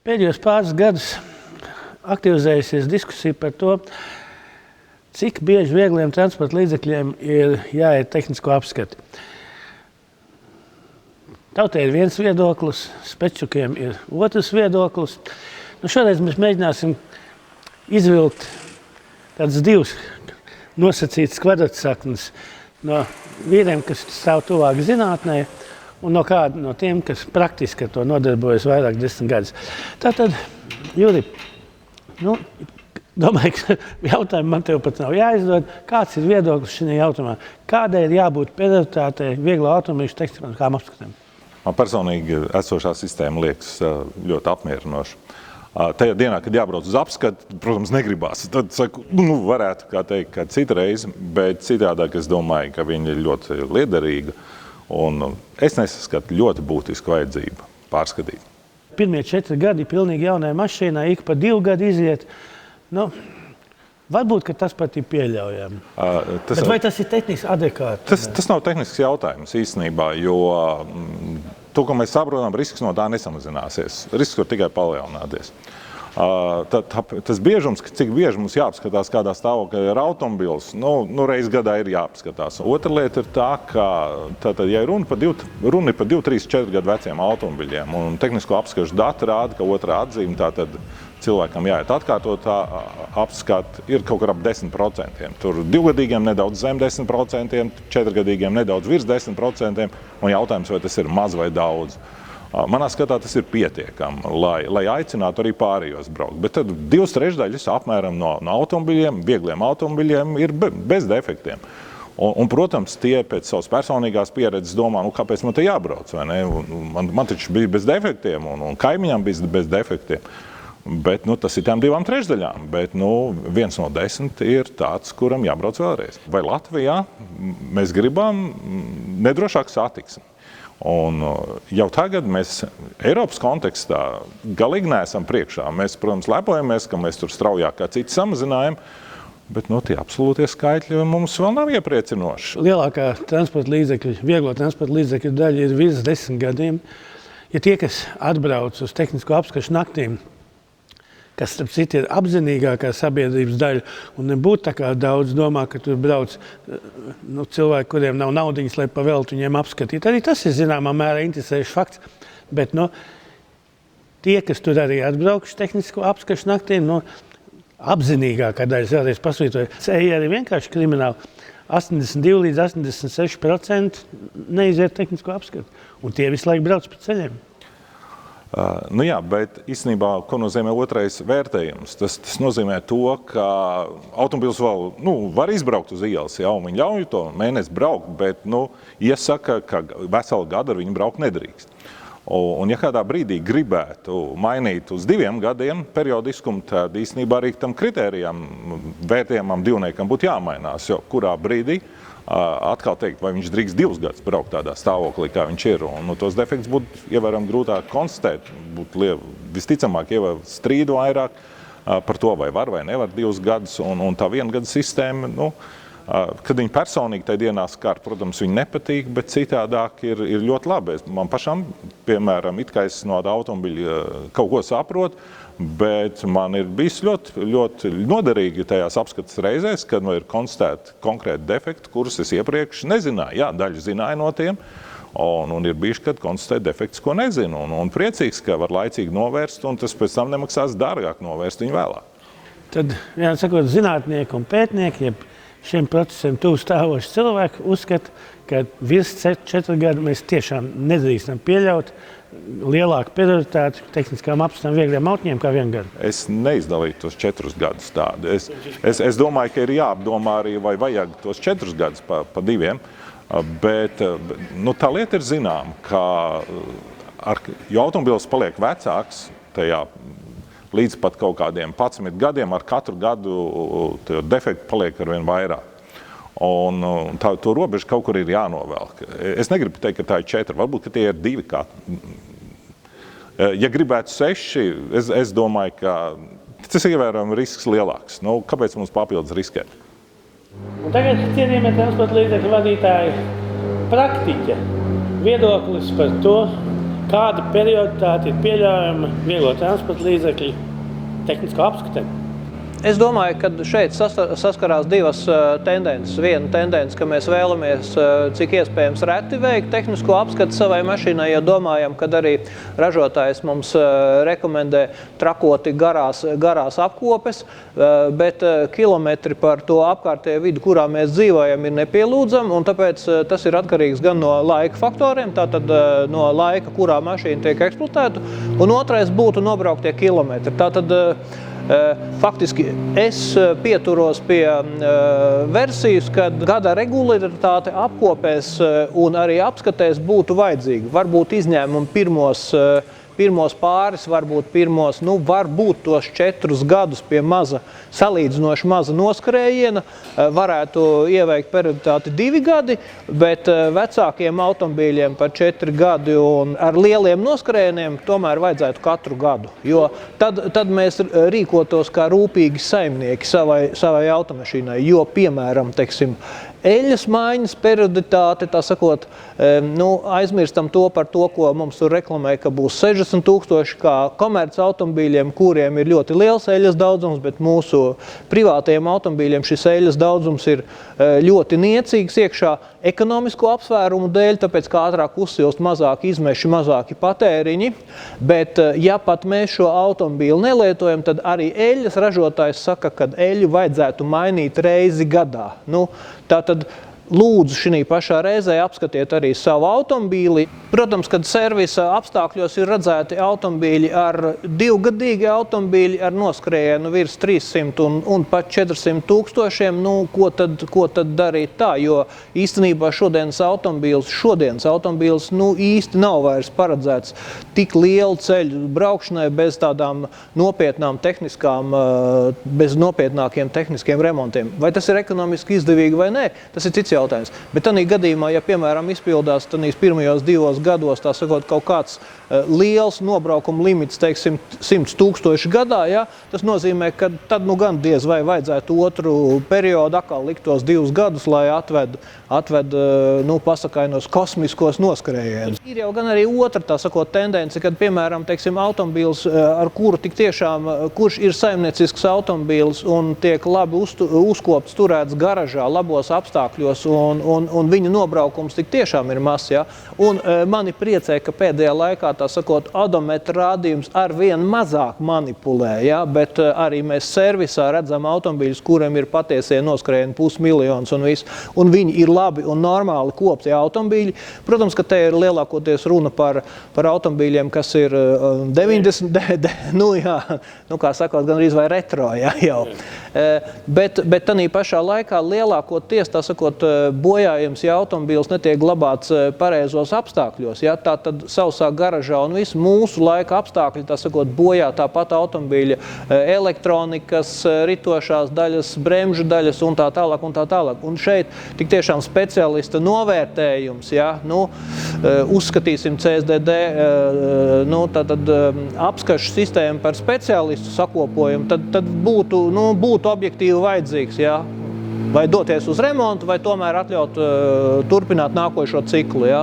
Pēdējos pāris gadus aktivizējusies diskusija par to, cik bieži viegliem transporta līdzekļiem ir jāiet tehnisko apskati. Tautai ir viens viedoklis, spečukiem ir otrs viedoklis. Šoreiz mēs mēģināsim izvilkt tādas divas nosacītas kvadratsaknes no vīriem, kas stāv tuvāk zinātnē, un no kāda no tiem, kas praktiski ar to nodarbojas vairāk 10 gadus. Tātad, Juri, domāju, ka jautājumu man tev pat nav jāizdod. Kāds ir viedoklis šajā jautājumā? Kādai ir jābūt prioritātei vieglo automobīļu tehniskām apskatēm? Man personīgi esošā sistēma liekas ļoti apmierinoša. Tajā dienā, kad jābrauc uz apskati, protams, negribās. Tad saku, varētu, kā teikt, kā cita reize, bet citādāk es domāju, ka viņa ir ļoti liederīga. Un es nesaskatu ļoti būtisku vajadzību pārskatīt. Pirmie 4 gadi pilnīgi jaunai mašīnai, ik pa 2 gadi iziet. Varbūt, ka tas pat ir pieļaujami. Bet vai tas ir tehniski adekvāti? Tas nav tehnisks jautājums īstenībā, jo to, ko mēs saprotam, risks no tā nesamazināsies. Risks var tikai palielināties. Tas biežums, cik bieži mums jāapskatās kādā stāvoklī ir automobils, reiz gadā ir jāapskatās. Otra lieta ir tā, ka ja runa par 2, 3, 4 gadu veciem automobiļiem un tehnisko apskašu dati rāda, ka otrā atzīme, tātad cilvēkam jāiet atkārtotā apskati, ir kaut kur ap 10%. Tur 2-gadīgiem nedaudz zem 10%, 4-gadīgiem nedaudz virs 10%, un jautājums, vai tas ir maz vai daudz. Manā skatā tas ir pietiekami, lai aicinātu arī pārējos braukt. Bet tad 2/3 apmēram no automobiļiem, viegliem automobiļiem ir bez defektiem. Un, protams, tie pēc savas personīgās pieredzes domā, kāpēc man te jābrauc, vai ne? Man taču bija bez defektiem, un kaimiņam bija bez defektiem. Bet tas ir tām 2/3. Bet 1 no 10 ir tāds, kuram jābrauc vēlreiz. Vai Latvijā mēs gribam nedrošāku satiksmi? Un jau tagad mēs Eiropas kontekstā galīgi neesam priekšā. Mēs, protams, lepojamies, ka mēs tur straujāk kā citi samazinājam, bet tie absolūtie skaitļi mums vēl nav iepriecinoši. Lielākā transporta līdzekļu, vieglo transporta līdzekļu daļa ir virs 10 gadiem. Ja tie, kas atbrauc uz tehnisko apskašu naktīm, kas, starp citu, ir apzinīgākā sabiedrības daļa, un nebūtu tā kā daudz domā, ka tur brauc cilvēki, kuriem nav naudiņas, lai paveltu viņiem apskatīt. Arī tas ir zināmā mērā interesējuši fakts, bet tie, kas tur arī atbraukuši tehnisko apskašu naktīm, apzinīgākā daļa, es vēlreiz pasvītroju, ceļi arī vienkārši krimināli. 82 līdz 86% neiziet tehnisko apskatu, un tie visu laiku brauc pa ceļiem. Jā, bet īstenībā, ko nozīmē otrais vērtējums? Tas nozīmē to, ka automobils vēl var izbraukt uz ielas, un viņi ļauj to mēnesi braukt, bet iesaka, ka veselu gadu ar viņu braukt nedrīkst. Un ja kādā brīdī gribētu mainīt uz 2 gadiem periodiskumu, tad īstenībā arī tam kritērijam vērtējumam divniekam būtu jāmainās, jo kurā brīdī atkal teikt, vai viņš drīkst 2 gadus braukt tādā stāvoklī, kā viņš ir. Un tos defekts būtu ievērojami grūtāk konstatēt. Būtu visticamāk strīdu vairāk par to, vai var vai nevar 2 gadus. Un tā 1 gada sistēma, kad viņi personīgi tajā dienā skar, protams, viņi nepatīk, bet citādāk ir ļoti labi. Man pašam, piemēram, it kā es no automobiļa kaut ko saprotu, bet man ir bijis ļoti, ļoti noderīgi tajās apskates reizēs, kad man ir konstatēti konkrēti defekti, kurus es iepriekš nezināju. Jā, daļu zināju no tiem, un ir bijuši, kad konstatēju defektus, ko nezinu. Un priecīgs, ka var laicīgi novērst, un tas pēc tam nemaksās dārgāk novērst viņu vēlāk. Tad, sakot, zinātnieki un pētnieki, šiem procesiem tuvu stāvoši cilvēki uzskata, ka virs 4 gadu mēs tiešām nedrīkstam pieļaut lielāku prioritāti tehniskām apskatēm viegliem autoņiem kā 1 gadu. Es neizdalītu tos 4 gadus tādu. Es domāju, ka ir jāapdomā arī, vai vajag tos 4 gadus pa 2, bet tā lieta ir zināma, ka jo automobils paliek vecāks, tajā līdz pat kaut kādiem 11 gadiem, ar katru gadu defekti paliek arvien vairāk. Un to robežu kaut kur ir jānovelk. Es negribu teikt, ka tā ir 4, varbūt, ka tie ir 2. Ja gribētu 6, es domāju, ka tas ir ievērojami risks lielāks. Kāpēc mums papildus riskēt? Un tagad, cienījamie transporta līdzekļu vadītāji, praktiķa viedoklis par to, Kāda perioditāte ir pieļaujama vieglo transporta līdzekļu tehnisko apskatē? Es domāju, ka šeit saskarās divas tendences. Viena tendence, ka mēs vēlamies cik iespējams reti veikt tehnisko apskatu savai mašīnai, jo domājam, ka arī ražotājs mums rekomendē trakoti garās apkopes, bet kilometri par to apkārtējo vidu, kurā mēs dzīvojam, ir nepielūdzami, un tāpēc tas ir atkarīgs gan no laika faktoriem, tātad no laika, kurā mašīna tiek eksploatēta, un otrais būtu nobrauktie kilometri. Tātad faktiski es pieturos pie versijas, kad gada regularitāte apkopēs un arī apskatēs būtu vajadzīga. Varbūt izņēmumi pirmos pāris, varbūt tos 4 gadus pie salīdzinoši maza noskrējiena, varētu ieveikt perioditāti 2 gadi, bet vecākiem automobīļiem par 4 gadi un ar lieliem noskrējieniem tomēr vajadzētu katru gadu, jo tad mēs rīkotos kā rūpīgi saimnieki savai automašīnai, jo, piemēram, eļas maiņas perioditāte, tā sakot, aizmirstam par to, ko mums tur reklamē, ka būs 60 000 kā komerc automobīļiem, kuriem ir ļoti liels eļas daudzums, bet mūsu privātajiem automobīļiem šis eļas daudzums ir ļoti niecīgs iekšā ekonomisko apsvērumu dēļ, tāpēc kā ātrāk uzsilst mazāki izmeši, mazāki patēriņi, bet ja pat mēs šo automobīlu nelietojam, tad arī eļas ražotājs saka, ka eļu vajadzētu mainīt reizi gadā. Tātad lūdzu šī pašā reizē apskatiet arī savu automobīli. Protams, kad servisa apstākļos ir redzēti automobīļi divgadīgi automobīļi ar noskrējienu virs 300 un pat 400 000, ko tad darīt tā? Jo īstenībā šodienas automobīls īsti nav vairs paredzēts tik lielu ceļu braukšanai bez tādām bez nopietnākiem tehniskiem remontiem. Vai tas ir ekonomiski izdevīgi vai nē? Tas ir cits jautājums. Bet tādā gadījumā, ja, piemēram, izpildās pirmajos 2 gados, tā sakot, kaut kāds liels nobraukuma limits, 100 000 gadā, ja, tas nozīmē, ka tad gan diez vai vajadzētu otru periodu atkal likt tos 2 gadus, lai atved pasakainos kosmiskos noskrējienus. Ir jau gan arī otra, tā sakot, tendence, kad, piemēram, automobīls, ar kuru tik tiešām, kurš ir saimniecisks automobīls un tiek labi uzkopts, turēts garažā, labos apstākļos, un viņa nobraukums tik tiešām ir mazs. Ja? Un mani priecē, ka pēdējā laikā, tā sakot, odometra rādījums arvien mazāk manipulē, ja? Bet arī mēs servisā redzam automobīļus, kuriem ir patiesie noskrējieni 500 000 un viss, un viņi ir labi un normāli kopti automobīļi. Protams, ka te ir lielākoties runa par automobīļiem, kas ir 90, kā sakot, gan arī vai retro, ja, jau. Bet tādā pašā laikā lielākoties, tā sakot, bojājums, ja automobīls netiek glabāts pareizos apstākļos, ja, tā tad sausā garažā un visu mūsu laika apstākļi, tā sakot, bojā tāpat automobīļa elektronikas, ritošās daļas, bremžu daļas un tā tālāk un tā tālāk. Un šeit tik tiešām speciālista novērtējums, ja, uzskatīsim CSDD, apskašu sistēmu par speciālistu sakopojumu, tad būtu objektīvi vajadzīgs, ja, vai doties uz remontu, vai tomēr atļaut turpināt nākošo ciklu, ja.